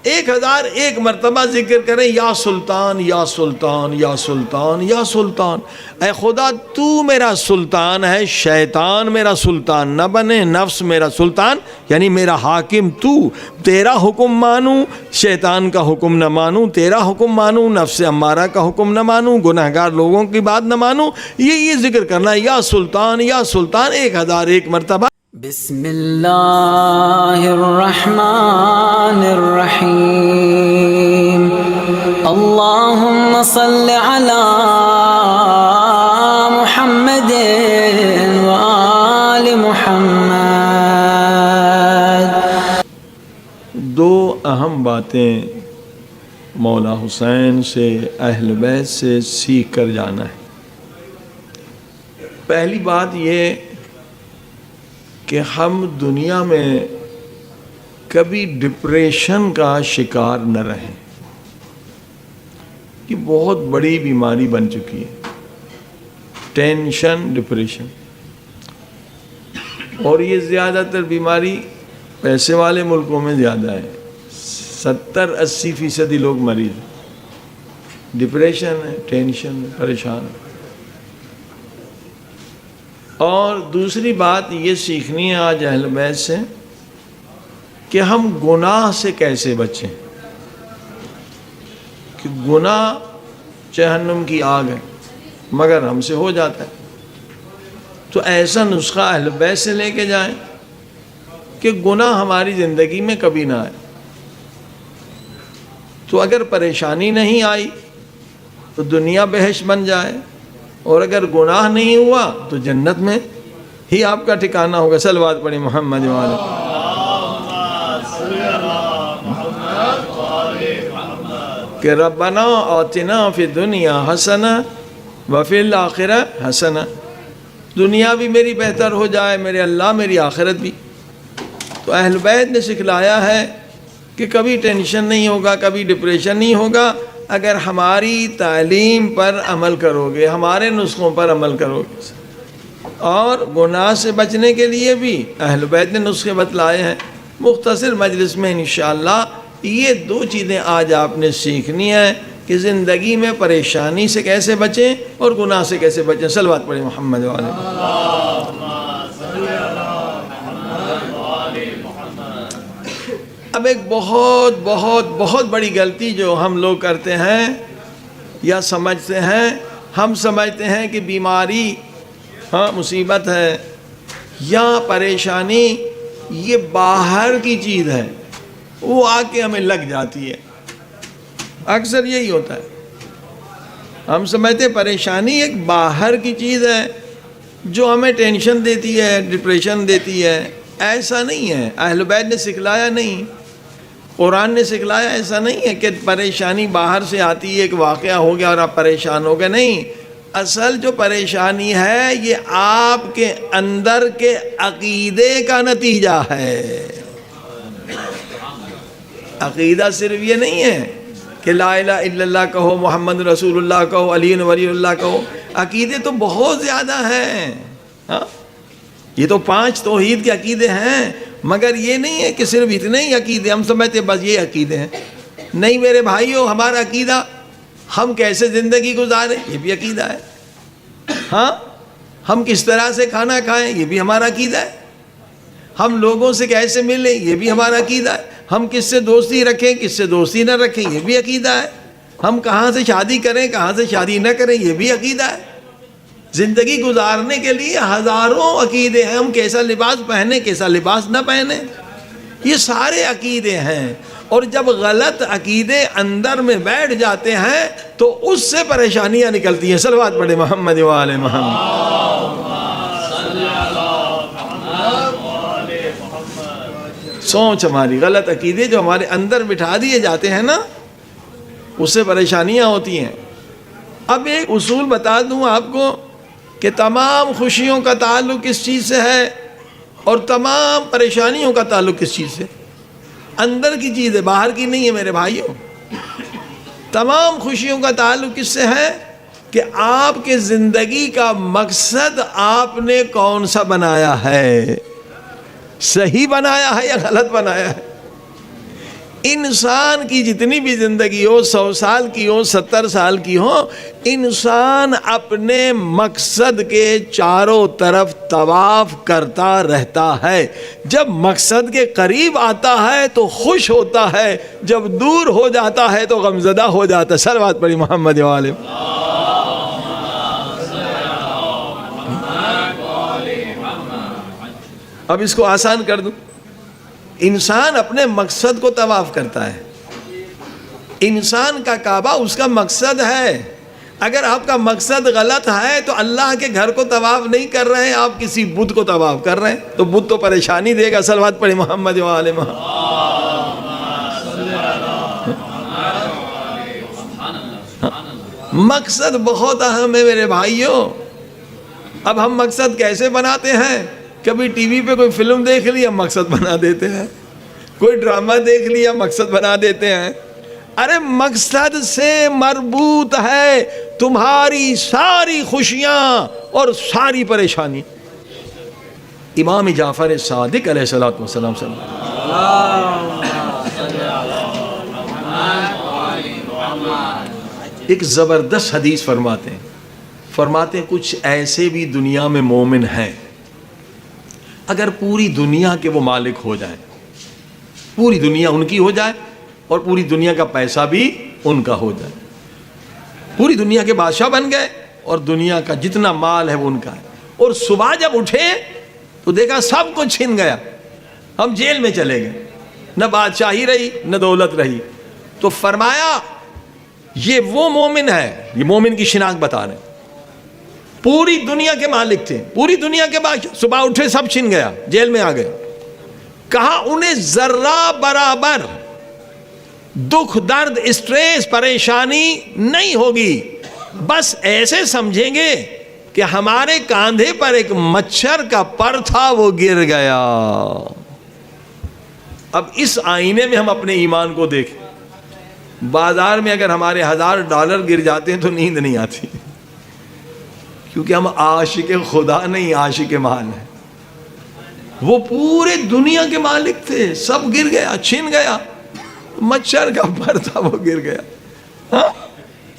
1001 مرتبہ ذکر کریں یا سلطان یا سلطان یا سلطان یا سلطان. اے خدا تو میرا سلطان ہے، شیطان میرا سلطان نہ بنے، نفس میرا سلطان یعنی میرا حاکم تو. تیرا حکم مانوں، شیطان کا حکم نہ مانوں، تیرا حکم مانوں، نفس امارہ کا حکم نہ مانوں، گناہگار لوگوں کی بات نہ مانوں. یہ ذکر کرنا ہے یا سلطان 1001 مرتبہ. بسم اللہ الرحمن الرحیم. اللہم صل علی محمد وآل محمد. دو اہم باتیں مولا حسین سے، اہل بیت سے سیکھ کر جانا ہے. پہلی بات یہ کہ ہم دنیا میں کبھی ڈپریشن کا شکار نہ رہیں. یہ بہت بڑی بیماری بن چکی ہے، ٹینشن، ڈپریشن. اور یہ زیادہ تر بیماری پیسے والے ملکوں میں زیادہ ہے. 70-80% لوگ مریض ہیں، ڈپریشن ہے، ٹینشن ہے، پریشان ہے. اور دوسری بات یہ سیکھنی ہے آج اہل بیت سے کہ ہم گناہ سے کیسے بچیں. کہ گناہ جہنم کی آگ ہے مگر ہم سے ہو جاتا ہے. تو ایسا نسخہ اہل بیت سے لے کے جائیں کہ گناہ ہماری زندگی میں کبھی نہ آئے. تو اگر پریشانی نہیں آئی تو دنیا بہشت بن جائے، اور اگر گناہ نہیں ہوا تو جنت میں ہی آپ کا ٹھکانہ ہوگا. صلوات پڑھی محمد والے. کہ ربنا آتنا فی الدنیا حسنہ وفی الآخرہ حسنہ. دنیا بھی میری بہتر ہو جائے میرے اللہ، میری آخرت بھی. تو اہل بیت نے سکھلایا ہے کہ کبھی ٹینشن نہیں ہوگا، کبھی ڈپریشن نہیں ہوگا اگر ہماری تعلیم پر عمل کرو گے، ہمارے نسخوں پر عمل کرو گے. اور گناہ سے بچنے کے لیے بھی اہل بیت نے نسخے بتلائے ہیں. مختصر مجلس میں انشاءاللہ یہ دو چیزیں آج آپ نے سیکھنی ہیں کہ زندگی میں پریشانی سے کیسے بچیں اور گناہ سے کیسے بچیں. صلوات پڑھیں محمد والے. اب ایک بہت بہت بہت بڑی غلطی جو ہم لوگ کرتے ہیں یا سمجھتے ہیں، ہم سمجھتے ہیں کہ بیماری مصیبت ہے یا پریشانی یہ باہر کی چیز ہے، وہ آ کے ہمیں لگ جاتی ہے. اکثر یہی ہوتا ہے، ہم سمجھتے ہیں پریشانی ایک باہر کی چیز ہے جو ہمیں ٹینشن دیتی ہے، ڈپریشن دیتی ہے. ایسا نہیں ہے، اہل بیت نے سکھلایا نہیں، قرآن نے سکھلایا ایسا نہیں ہے کہ پریشانی باہر سے آتی ہے، ایک واقعہ ہو گیا اور آپ پریشان ہو گئے. نہیں، اصل جو پریشانی ہے یہ آپ کے اندر کے عقیدے کا نتیجہ ہے. عقیدہ صرف یہ نہیں ہے کہ لا الہ الا اللہ کہو، محمد رسول اللہ کہو، علی ولی اللہ کہو. عقیدے تو بہت زیادہ ہیں. یہ تو 5 توحید کے عقیدے ہیں، مگر یہ نہیں ہے کہ صرف اتنے ہی عقیدے ہم سمجھتے بس یہ عقیدے ہیں. نہیں میرے بھائیو، ہمارا عقیدہ ہم کیسے زندگی گزاریں یہ بھی عقیدہ ہے. ہم کس طرح سے کھانا کھائیں یہ بھی ہمارا عقیدہ ہے. ہم لوگوں سے کیسے ملیں یہ بھی ہمارا عقیدہ ہے. ہم کس سے دوستی رکھیں، کس سے دوستی نہ رکھیں یہ بھی عقیدہ ہے. ہم کہاں سے شادی کریں، کہاں سے شادی نہ کریں یہ بھی عقیدہ ہے. زندگی گزارنے کے لیے ہزاروں عقیدے ہیں. ہم کیسا لباس پہنیں، کیسا لباس نہ پہنیں، یہ سارے عقیدے ہیں. اور جب غلط عقیدے اندر میں بیٹھ جاتے ہیں تو اس سے پریشانیاں نکلتی ہیں. صلوات پڑھے محمد وآل محمد. سوچ ہماری، غلط عقیدے جو ہمارے اندر بٹھا دیے جاتے ہیں نا، اس سے پریشانیاں ہوتی ہیں. اب ایک اصول بتا دوں آپ کو کہ تمام خوشیوں کا تعلق کس چیز سے ہے اور تمام پریشانیوں کا تعلق کس چیز سے؟ اندر کی چیز ہے، باہر کی نہیں ہے میرے بھائیوں. تمام خوشیوں کا تعلق کس سے ہے کہ آپ کے زندگی کا مقصد آپ نے کون سا بنایا ہے، صحیح بنایا ہے یا غلط بنایا ہے. انسان کی جتنی بھی زندگی ہو، 100 سال کی ہو، 70 سال کی ہو، انسان اپنے مقصد کے چاروں طرف طواف کرتا رہتا ہے۔ جب مقصد کے قریب آتا ہے تو خوش ہوتا ہے، جب دور ہو جاتا ہے تو غمزدہ ہو جاتا ہے۔ صلوات پڑھی محمد والے۔ اب اس کو آسان کر دوں، انسان اپنے مقصد کو طواف کرتا ہے۔ انسان کا کعبہ اس کا مقصد ہے۔ اگر آپ کا مقصد غلط ہے تو اللہ کے گھر کو طواف نہیں کر رہے ہیں، آپ کسی بت کو طواف کر رہے ہیں، تو بت تو پریشانی دے گا۔ صلوات پڑھی محمد وآل محمد۔ مقصد بہت اہم ہے میرے بھائیوں۔ اب ہم مقصد کیسے بناتے ہیں؟ کبھی ٹی وی پہ کوئی فلم دیکھ لیا، مقصد بنا دیتے ہیں، کوئی ڈرامہ دیکھ لیا، مقصد بنا دیتے ہیں۔ ارے مقصد سے مربوط ہے تمہاری ساری خوشیاں اور ساری پریشانی۔ امام جعفر صادق علیہ الصلوۃ والسلام ایک زبردست حدیث فرماتے ہیں کچھ ایسے بھی دنیا میں مومن ہیں، اگر پوری دنیا کے وہ مالک ہو جائیں، پوری دنیا ان کی ہو جائے اور پوری دنیا کا پیسہ بھی ان کا ہو جائے، پوری دنیا کے بادشاہ بن گئے اور دنیا کا جتنا مال ہے وہ ان کا ہے، اور صبح جب اٹھے تو دیکھا سب کچھ چھن گیا، ہم جیل میں چلے گئے، نہ بادشاہی رہی نہ دولت رہی۔ تو فرمایا یہ وہ مومن ہے، یہ مومن کی شناخت بتا رہے ہیں، پوری دنیا کے مالک تھے، پوری دنیا کے بادشاہ، صبح اٹھے سب چھن گیا، جیل میں آ گئے۔ کہا انہیں ذرہ برابر دکھ درد اسٹریس پریشانی نہیں ہوگی، بس ایسے سمجھیں گے کہ ہمارے کاندھے پر ایک مچھر کا پر تھا، وہ گر گیا۔ اب اس آئینے میں ہم اپنے ایمان کو دیکھیں، بازار میں اگر ہمارے $1000 گر جاتے ہیں تو نیند نہیں آتی، کیونکہ ہم عاشق خدا نہیں، عاشق مال ہیں۔ وہ پورے دنیا کے مالک تھے، سب گر گیا، چھن گیا، مچھر کا پر تھا وہ گر گیا۔ ہاں؟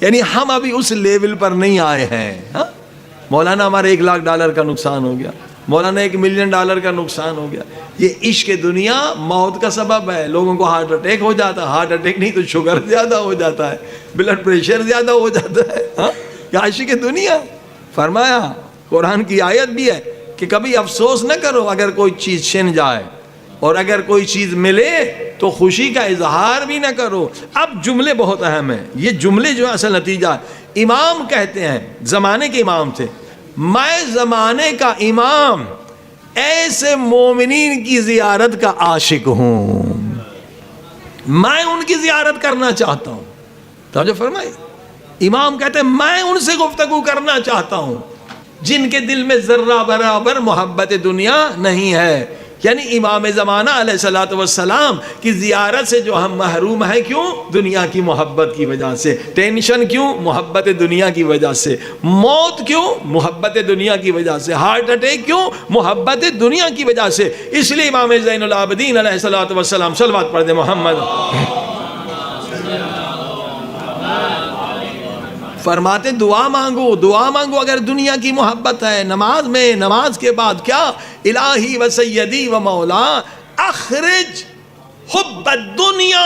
یعنی ہم ابھی اس لیول پر نہیں آئے ہیں۔ ہاں؟ مولانا ہمارے $1,00,000 کا نقصان ہو گیا، مولانا $1,000,000 کا نقصان ہو گیا۔ یہ عشق دنیا موت کا سبب ہے، لوگوں کو ہارٹ اٹیک ہو جاتا ہے، ہارٹ اٹیک نہیں تو شوگر زیادہ ہو جاتا ہے، بلڈ پریشر زیادہ ہو جاتا ہے۔ ہاں؟ یہ عشق دنیا۔ فرمایا قرآن کی آیت بھی ہے کہ کبھی افسوس نہ کرو اگر کوئی چیز چھن جائے، اور اگر کوئی چیز ملے تو خوشی کا اظہار بھی نہ کرو۔ اب جملے بہت اہم ہیں، یہ جملے جو اصل نتیجہ ہے۔ امام کہتے ہیں، زمانے کے امام تھے، میں زمانے کا امام ایسے مومنین کی زیارت کا عاشق ہوں، میں ان کی زیارت کرنا چاہتا ہوں۔ توجہ فرمائی، امام کہتے ہیں میں ان سے گفتگو کرنا چاہتا ہوں جن کے دل میں ذرہ برابر محبت دنیا نہیں ہے۔ یعنی امام زمانہ علیہ الصلوۃ والسلام کی زیارت سے جو ہم محروم ہیں، کیوں؟ دنیا کی محبت کی وجہ سے۔ ٹینشن کیوں؟ محبت دنیا کی وجہ سے۔ موت کیوں؟ محبت دنیا کی وجہ سے۔ ہارٹ اٹیک کیوں؟ محبت دنیا کی وجہ سے۔ اس لیے امام زین العابدین علیہ الصلوۃ والسلام، صلوات پڑھ دیں محمد، فرماتے دعا مانگو، دعا مانگو اگر دنیا کی محبت ہے۔ نماز میں، نماز کے بعد کیا؟ الہی و سیدی و مولا اخرج حب الدنیا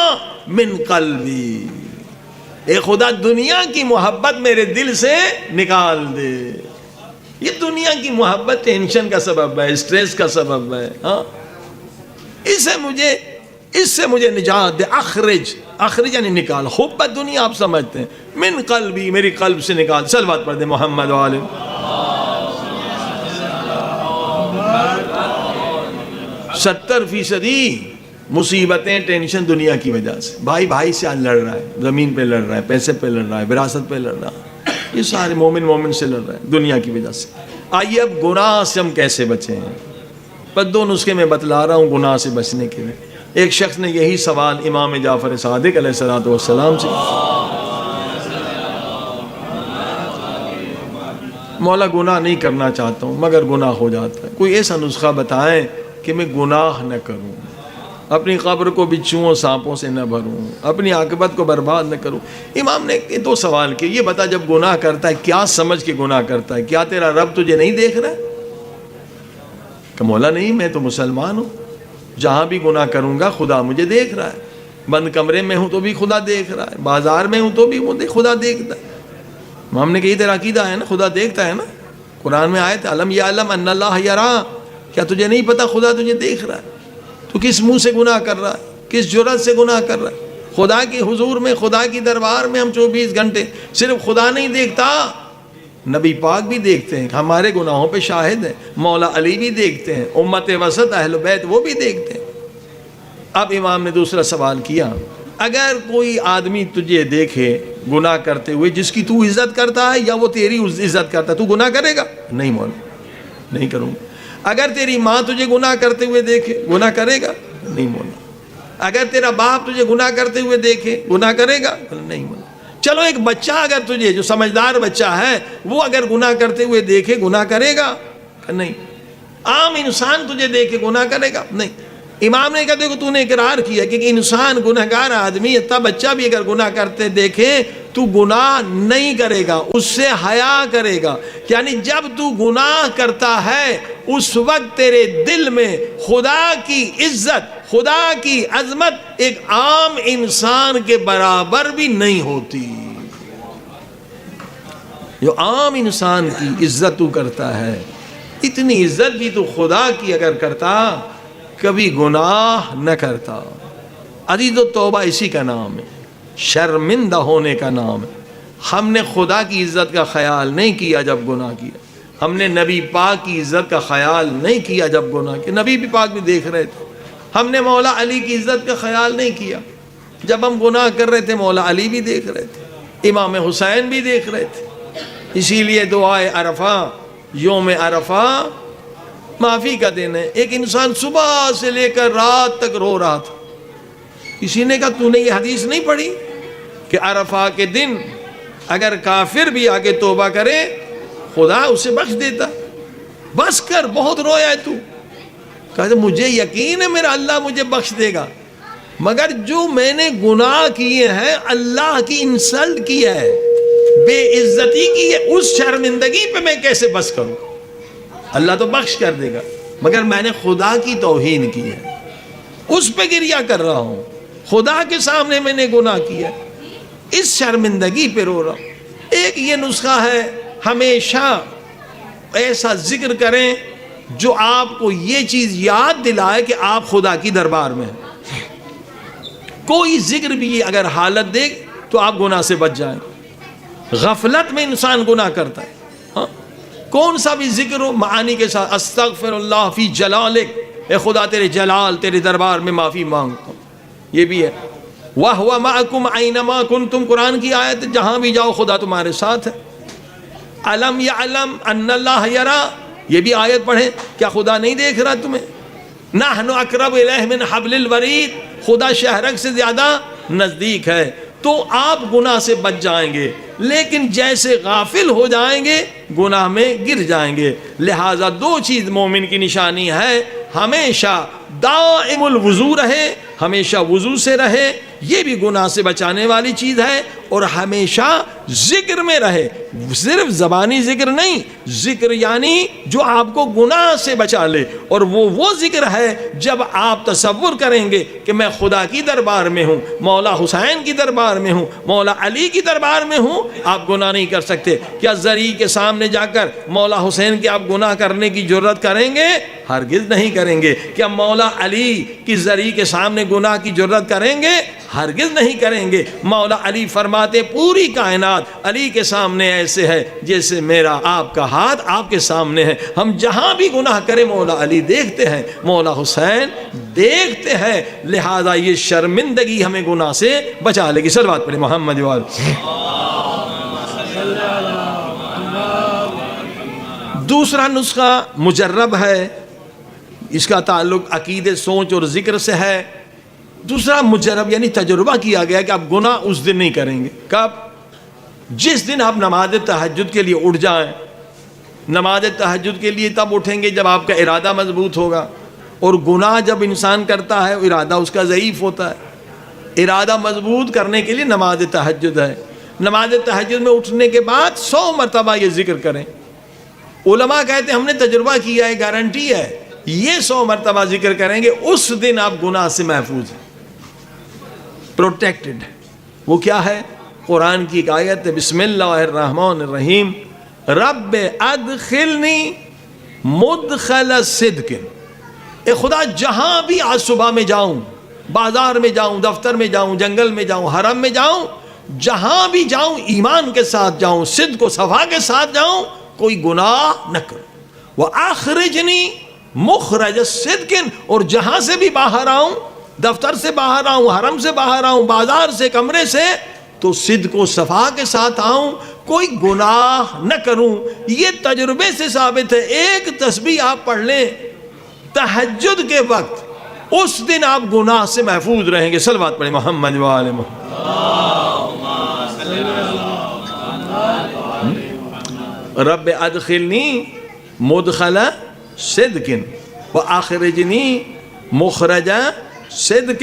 من قلبی، اے خدا دنیا کی محبت میرے دل سے نکال دے۔ یہ دنیا کی محبت ٹینشن کا سبب ہے، اسٹریس کا سبب ہے۔ ہاں، اس سے مجھے نجات دے۔ اخرج یعنی نکال، حب دنیا آپ سمجھتے ہیں، من قلبی میری قلب سے نکال۔ صلوات پڑھ دیں محمد والے۔ 70% مصیبتیں ٹینشن دنیا کی وجہ سے۔ بھائی بھائی سے لڑ رہا ہے، زمین پہ لڑ رہا ہے، پیسے پہ لڑ رہا ہے، وراثت پہ لڑ رہا ہے، یہ سارے مومن سے لڑ رہا ہے دنیا کی وجہ سے۔ آئیے اب گناہ سے ہم کیسے بچیں؟ بس 2 نسخے میں بتلا رہا ہوں گناہ سے بچنے کے لیے۔ ایک شخص نے یہی سوال امام جعفر صادق علیہ الصلوۃ والسلام سے، مولا گناہ نہیں کرنا چاہتا ہوں مگر گناہ ہو جاتا ہے، کوئی ایسا نسخہ بتائیں کہ میں گناہ نہ کروں۔ اپنی قبر کو بچھوؤں سانپوں سے نہ بھروں، اپنی عاقبت کو برباد نہ کروں۔ امام نے 2 سوال کیے، یہ بتا جب گناہ کرتا ہے کیا سمجھ کے گناہ کرتا ہے؟ کیا تیرا رب تجھے نہیں دیکھ رہا ہے؟ کہ مولا نہیں، میں تو مسلمان ہوں، جہاں بھی گناہ کروں گا خدا مجھے دیکھ رہا ہے، بند کمرے میں ہوں تو بھی خدا دیکھ رہا ہے، بازار میں ہوں تو بھی خدا دیکھتا ہے۔ امام نے کہی تیرا عقیدہ ہے نا، خدا دیکھتا ہے نا؟ قرآن میں آیت علم یعلم ان اللہ یرا، کیا تجھے نہیں پتا خدا تجھے دیکھ رہا ہے؟ تو کس منہ سے گناہ کر رہا ہے؟ کس جرأت سے گناہ کر رہا ہے؟ خدا کے حضور میں، خدا کی دربار میں ہم 24 گھنٹے، صرف خدا نہیں دیکھتا، نبی پاک بھی دیکھتے ہیں، ہمارے گناہوں پہ شاہد ہیں، مولا علی بھی دیکھتے ہیں، امت وسط اہل بیت وہ بھی دیکھتے ہیں۔ اب امام نے دوسرا سوال کیا، اگر کوئی آدمی تجھے دیکھے گناہ کرتے ہوئے جس کی تو عزت کرتا ہے یا وہ تیری عزت کرتا ہے، تو گناہ کرے گا؟ نہیں مولا، نہیں کروں گا۔ اگر تیری ماں تجھے گناہ کرتے ہوئے دیکھے گناہ کرے گا؟ نہیں مولا۔ اگر تیرا باپ تجھے گناہ کرتے ہوئے دیکھے گناہ کرے گا؟ نہیں مولا۔ چلو ایک بچہ اگر تجھے، جو سمجھدار بچہ ہے، وہ اگر گناہ کرتے ہوئے دیکھے گناہ کرے گا؟ نہیں۔ عام انسان تجھے دیکھے گناہ کرے گا؟ نہیں۔ امام نے کہا دیکھو تو نے اقرار کیا کہ انسان گناہگار آدمی، اتنا بچہ بھی اگر گناہ کرتے دیکھے تو گناہ نہیں کرے گا، اس سے حیا کرے گا۔ یعنی جب تو گناہ کرتا ہے اس وقت تیرے دل میں خدا کی عزت، خدا کی عظمت ایک عام انسان کے برابر بھی نہیں ہوتی۔ جو عام انسان کی عزت تو کرتا ہے، اتنی عزت بھی تو خدا کی اگر کرتا کبھی گناہ نہ کرتا۔ عزیز و توبہ اسی کا نام ہے، شرمندہ ہونے کا نام ہے۔ ہم نے خدا کی عزت کا خیال نہیں کیا جب گناہ کیا، ہم نے نبی پاک کی عزت کا خیال نہیں کیا جب گناہ کیا، نبی بھی پاک بھی دیکھ رہے تھے۔ ہم نے مولا علی کی عزت کا خیال نہیں کیا، جب ہم گناہ کر رہے تھے مولا علی بھی دیکھ رہے تھے، امام حسین بھی دیکھ رہے تھے۔ اسی لیے دعائے عرفہ، یوم عرفہ معافی کا دن ہے۔ ایک انسان صبح سے لے کر رات تک رو رہا تھا، کسی نے کہا تو نے یہ حدیث نہیں پڑھی کہ عرفہ کے دن اگر کافر بھی آگے توبہ کرے خدا اسے بخش دیتا؟ بس کر، بہت رویا ہے تو۔ کہا مجھے یقین ہے میرا اللہ مجھے بخش دے گا، مگر جو میں نے گناہ کیے ہیں، اللہ کی انسلٹ کی ہے، بے عزتی کی ہے، اس شرمندگی پہ میں کیسے بس کروں؟ اللہ تو بخش کر دے گا، مگر میں نے خدا کی توہین کی ہے، اس پہ گریہ کر رہا ہوں، خدا کے سامنے میں نے گناہ کیا، اس شرمندگی پہ رو رہا ہوں۔ ایک یہ نسخہ ہے، ہمیشہ ایسا ذکر کریں جو آپ کو یہ چیز یاد دلائے کہ آپ خدا کی دربار میں ہیں۔ کوئی ذکر بھی اگر حالت دے تو آپ گناہ سے بچ جائیں۔ غفلت میں انسان گناہ کرتا ہے، ہاں کون سا بھی ذکر ہو معانی کے ساتھ، استغفر اللہ فی جلالک، اے خدا تیرے جلال، تیرے دربار میں معافی مانگتا ہوں، یہ بھی ہے۔ وَهُوَ مَعَكُمْ أَيْنَمَا كُنْتُمْ، قرآن کی آیت، جہاں بھی جاؤ خدا تمہارے ساتھ ہے۔ أَلَمْ يَعْلَمْ أَنَّ اللَّهَ يَرَى، یہ بھی آیت پڑھیں، کیا خدا نہیں دیکھ رہا تمہیں؟ نَحْنُ أَقْرَبُ إِلَيْهِ مِنْ حَبْلِ الْوَرِيدِ، خدا شہرک سے زیادہ نزدیک ہے۔ تو آپ گناہ سے بچ جائیں گے، لیکن جیسے غافل ہو جائیں گے گناہ میں گر جائیں گے۔ لہٰذا 2 چیز مومن کی نشانی ہے، ہمیشہ دائم الوضو رہے، ہمیشہ وضو سے رہے، یہ بھی گناہ سے بچانے والی چیز ہے، اور ہمیشہ ذکر میں رہے، صرف زبانی ذکر نہیں، ذکر یعنی جو آپ کو گناہ سے بچا لے، اور وہ ذکر ہے جب آپ تصور کریں گے کہ میں خدا کی دربار میں ہوں، مولا حسین کی دربار میں ہوں، مولا علی کی دربار میں ہوں، آپ گناہ نہیں کر سکتے۔ کیا زری کے سامنے جا کر مولا حسین کے آپ گناہ کرنے کی جرت کریں گے؟ ہرگز نہیں کریں گے۔ کیا مولا علی کی زری کے سامنے گناہ کی جرت کریں گے؟ ہرگز نہیں کریں گے۔ مولا علی فرماتے پوری کائنات علی کے سامنے ایسے ہے جیسے میرا آپ کا ہاتھ آپ کے سامنے ہے۔ ہم جہاں بھی گناہ کریں مولا علی دیکھتے ہیں، مولا حسین دیکھتے ہیں، لہذا یہ شرمندگی ہمیں گناہ سے بچا لے گی۔ صلوات پڑھیں محمد وال۔ دوسرا نسخہ مجرب ہے، اس کا تعلق عقیدے، سوچ اور ذکر سے ہے۔ دوسرا مجرب یعنی تجربہ کیا گیا کہ آپ گناہ اس دن نہیں کریں گے۔ کب؟ جس دن آپ نماز تہجد کے لیے اٹھ جائیں۔ نماز تہجد کے لیے تب اٹھیں گے جب آپ کا ارادہ مضبوط ہوگا، اور گناہ جب انسان کرتا ہے ارادہ اس کا ضعیف ہوتا ہے. ارادہ مضبوط کرنے کے لیے نماز تہجد ہے. نماز تہجد میں اٹھنے کے بعد 100 مرتبہ یہ ذکر کریں. علماء کہتے ہیں ہم نے تجربہ کیا ہے, گارنٹی ہے, یہ 100 مرتبہ ذکر کریں گے اس دن آپ گناہ سے محفوظ ہیں, پروٹیکٹڈ. وہ کیا ہے؟ قرآن کی ایک آیت ہے, بسم اللہ الرحمن الرحیم, رب ادخلنی مدخل صدق. اے خدا جہاں بھی آج صبح میں جاؤں, بازار میں جاؤں, دفتر میں جاؤں, جنگل میں جاؤں, حرم میں جاؤں, جہاں بھی جاؤں ایمان کے ساتھ جاؤں, صدق و صفا کے ساتھ جاؤں, کوئی گناہ نہ کروں. وَآخْرِجْنِي مُخْرَجَ صِدْقٍ, اور جہاں سے بھی باہر آؤں, دفتر سے باہر آؤں, حرم سے باہر آؤں, بازار سے, کمرے سے, تو صدق و صفا کے ساتھ آؤں, کوئی گناہ نہ کروں. یہ تجربے سے ثابت ہے. ایک تسبیح آپ پڑھ لیں تہجد کے وقت, اس دن آپ گناہ سے محفوظ رہیں گے. صلوات پڑھیں محمد و آل محمد. رب ادخلنی مدخل صدق واخرجنی مخرج صدق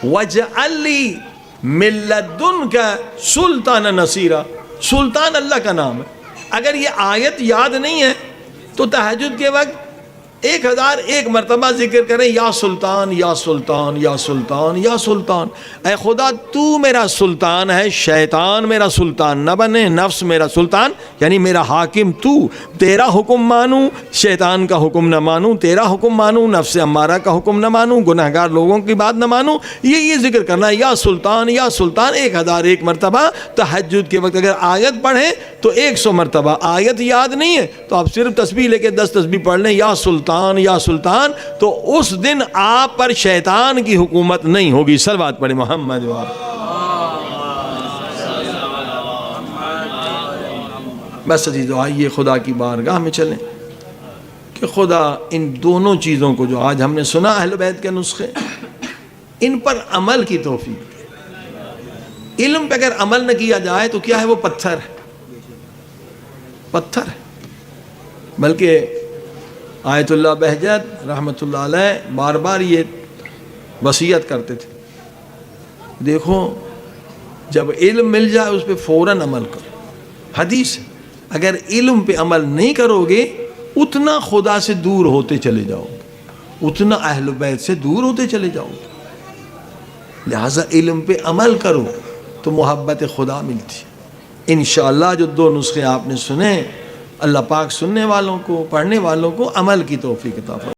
واجعل لی من لدنک سلطان نصیرا. سلطان اللہ کا نام ہے. اگر یہ آیت یاد نہیں ہے تو تہجد کے وقت 1001 مرتبہ ذکر کریں, یا سلطان یا سلطان یا سلطان یا سلطان. اے خدا تو میرا سلطان ہے, شیطان میرا سلطان نہ بنے, نفس میرا سلطان یعنی میرا حاکم تو. تیرا حکم مانوں, شیطان کا حکم نہ مانوں, تیرا حکم مانوں, نفس امارہ کا حکم نہ مانوں, گناہگار لوگوں کی بات نہ مانوں. یہ ذکر کرنا ہے, یا سلطان یا سلطان 1001 مرتبہ تہجد کے وقت. اگر آیت پڑھیں تو 100 مرتبہ. آیت یاد نہیں ہے تو آپ صرف تسبیح لے کے 10 تسبیح پڑھ لیں, یا سلطان یا سلطان, تو اس دن آپ پر شیطان کی حکومت نہیں ہوگی. صلوات پڑھیں محمد و آل. بس عزیزو, آئیے خدا کی بارگاہ میں چلیں کہ خدا ان دونوں چیزوں کو جو آج ہم نے سنا, اہل بیت کے نسخے, ان پر عمل کی توفیق. علم پہ اگر عمل نہ کیا جائے تو کیا ہے, وہ پتھر ہے, پتھر ہے. بلکہ آیت اللہ بہجت رحمۃ اللہ علیہ بار بار یہ وصیت کرتے تھے, دیکھو جب علم مل جائے اس پہ فوراً عمل کرو. حدیث ہے, اگر علم پہ عمل نہیں کرو گے اتنا خدا سے دور ہوتے چلے جاؤ گے, اتنا اہل بیت سے دور ہوتے چلے جاؤ گے. لہٰذا علم پہ عمل کرو تو محبت خدا ملتی. انشاءاللہ جو 2 نسخے آپ نے سنے, اللہ پاک سننے والوں کو, پڑھنے والوں کو عمل کی توفیق عطا فرمائے.